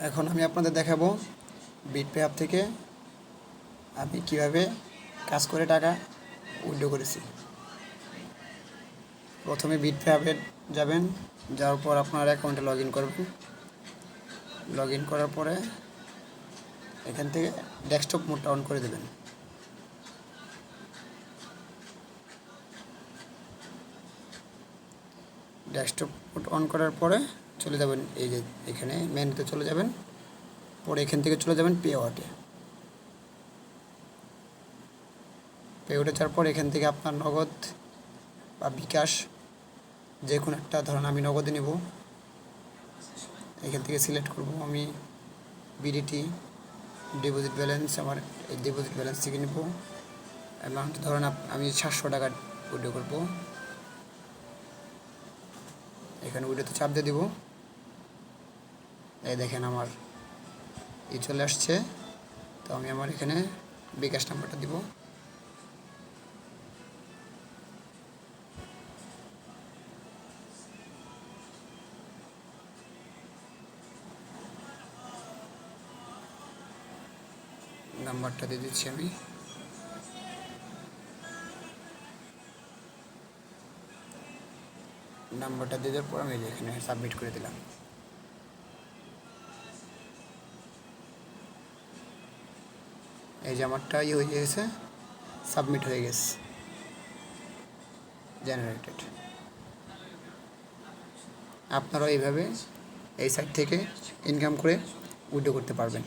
এখন আমি আপনাদের দেখাবো বিটপে অ্যাপ থেকে আমি কিভাবে কাজ করে টাকা উইথড্র করেছি। প্রথমে বিটপে অ্যাপে যাবেন, যাওয়ার পর আপনার অ্যাকাউন্টে লগ ইন করবেন। লগ ইন করার পরে এখান থেকে ডেস্কটপ মোডটা অন করে দেবেন। ডেস্কটপ মোড অন করার পরে চলে যাবেন এই যে এখানে মেনুতে চলে যাবেন, পরে এখান থেকে চলে যাবেন পে আউটে। পে আউটে যাওয়ার পর এখান থেকে আপনার নগদ বা বিকাশ যে কোনো একটা, ধরুন আমি নগদে নেব, এখান থেকে সিলেক্ট করব আমি বিডিটি। ডিপোজিট ব্যালেন্স আমার এই ডিপোজিট ব্যালেন্স থেকে নেব। অ্যামাউন্ট ধরুন আমি 700 টাকা উইথড্র করব। এখানে উইথড্রোতে চাপ দিয়ে দিব। এই দেখেন আমার চলে আসছে। তো আমি আমার এখানে বিকাশ নাম্বারটা দিব। নাম্বারটা দিয়ে দিচ্ছি আমি। নাম্বারটা দিয়ে দেওয়ার পর আমি এখানে সাবমিট করে দিলাম। এই যে আমারটা হয়ে গেছে, সাবমিট হয়ে গেছে, জেনারেটেড। আপনারাও এইভাবে এই সাইট থেকে ইনকাম করে উইথড্র করতে পারবেন।